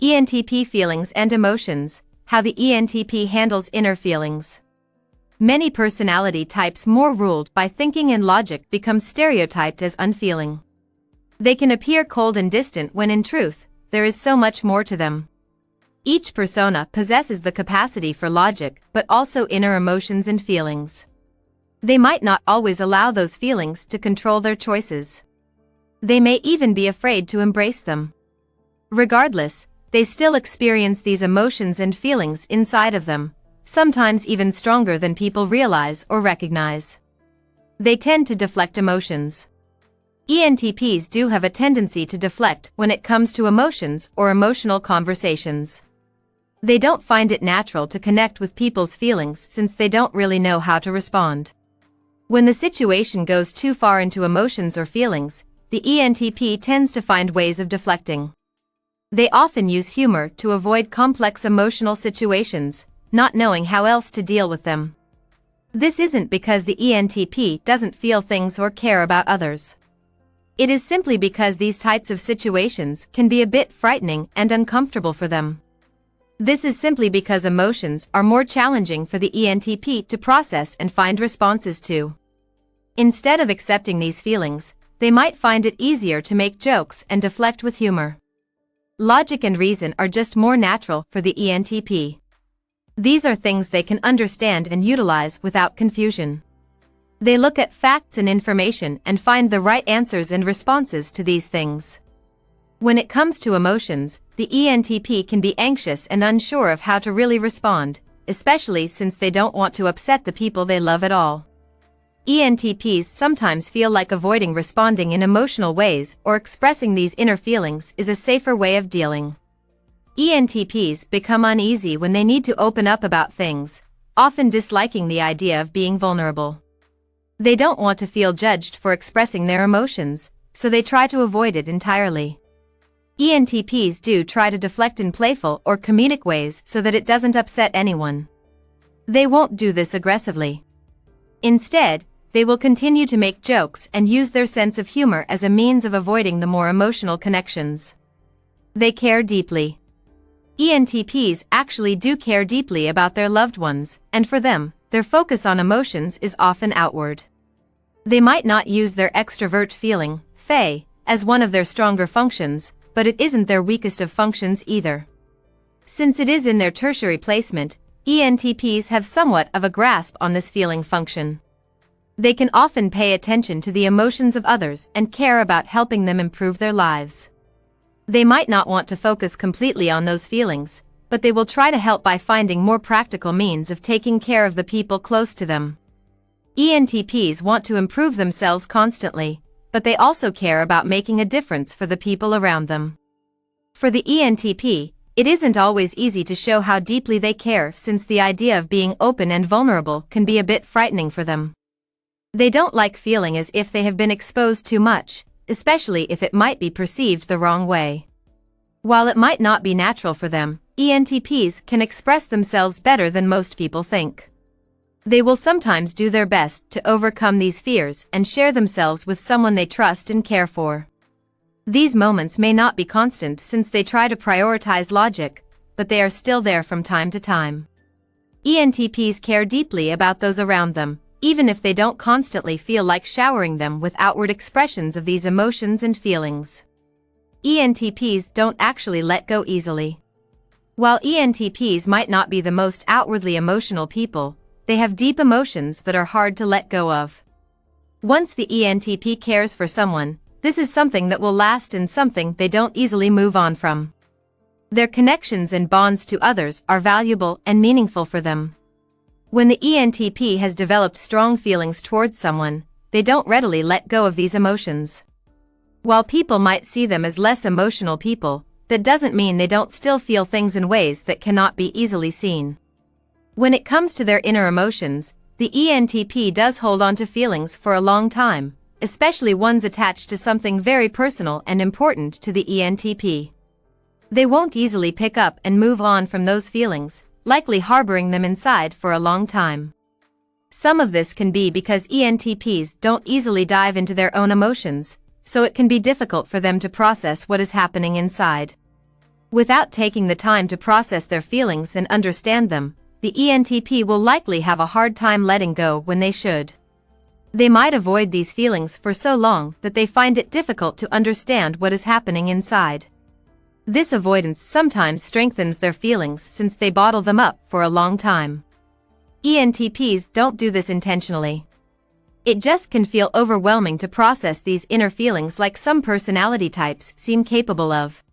ENTP feelings and emotions, how the ENTP handles inner feelings. Many personality types more ruled by thinking and logic become stereotyped as unfeeling. They can appear cold and distant when in truth, there is so much more to them. Each persona possesses the capacity for logic but also inner emotions and feelings. They might not always allow those feelings to control their choices. They may even be afraid to embrace them. Regardless, they still experience these emotions and feelings inside of them, sometimes even stronger than people realize or recognize. They tend to deflect emotions. ENTPs do have a tendency to deflect when it comes to emotions or emotional conversations. They don't find it natural to connect with people's feelings since they don't really know how to respond. When the situation goes too far into emotions or feelings, the ENTP tends to find ways of deflecting. They often use humor to avoid complex emotional situations, not knowing how else to deal with them. This isn't because the ENTP doesn't feel things or care about others. It is simply because these types of situations can be a bit frightening and uncomfortable for them. This is simply because emotions are more challenging for the ENTP to process and find responses to. Instead of accepting these feelings, they might find it easier to make jokes and deflect with humor. Logic and reason are just more natural for the ENTP. These are things they can understand and utilize without confusion. They look at facts and information and find the right answers and responses to these things. When it comes to emotions, the ENTP can be anxious and unsure of how to really respond, especially since they don't want to upset the people they love at all. ENTPs sometimes feel like avoiding responding in emotional ways or expressing these inner feelings is a safer way of dealing. ENTPs become uneasy when they need to open up about things, often disliking the idea of being vulnerable. They don't want to feel judged for expressing their emotions, so they try to avoid it entirely. ENTPs do try to deflect in playful or comedic ways so that it doesn't upset anyone. They won't do this aggressively. Instead, they will continue to make jokes and use their sense of humor as a means of avoiding the more emotional connections. They care deeply. ENTPs actually do care deeply about their loved ones, and for them, their focus on emotions is often outward. They might not use their extrovert feeling, Fae, as one of their stronger functions, but it isn't their weakest of functions either. Since it is in their tertiary placement, ENTPs have somewhat of a grasp on this feeling function. They can often pay attention to the emotions of others and care about helping them improve their lives. They might not want to focus completely on those feelings, but they will try to help by finding more practical means of taking care of the people close to them. ENTPs want to improve themselves constantly, but they also care about making a difference for the people around them. For the ENTP, it isn't always easy to show how deeply they care since the idea of being open and vulnerable can be a bit frightening for them. They don't like feeling as if they have been exposed too much, especially if it might be perceived the wrong way. While it might not be natural for them, ENTPs can express themselves better than most people think. They will sometimes do their best to overcome these fears and share themselves with someone they trust and care for. These moments may not be constant since they try to prioritize logic, but they are still there from time to time. ENTPs care deeply about those around them, even if they don't constantly feel like showering them with outward expressions of these emotions and feelings. ENTPs don't actually let go easily. While ENTPs might not be the most outwardly emotional people, they have deep emotions that are hard to let go of. Once the ENTP cares for someone, this is something that will last and something they don't easily move on from. Their connections and bonds to others are valuable and meaningful for them. When the ENTP has developed strong feelings towards someone, they don't readily let go of these emotions. While people might see them as less emotional people, that doesn't mean they don't still feel things in ways that cannot be easily seen. When it comes to their inner emotions, the ENTP does hold on to feelings for a long time, especially ones attached to something very personal and important to the ENTP. They won't easily pick up and move on from those feelings, likely harboring them inside for a long time. Some of this can be because ENTPs don't easily dive into their own emotions, so it can be difficult for them to process what is happening inside. Without taking the time to process their feelings and understand them, the ENTP will likely have a hard time letting go when they should. They might avoid these feelings for so long that they find it difficult to understand what is happening inside. This avoidance sometimes strengthens their feelings since they bottle them up for a long time. ENTPs don't do this intentionally. It just can feel overwhelming to process these inner feelings like some personality types seem capable of.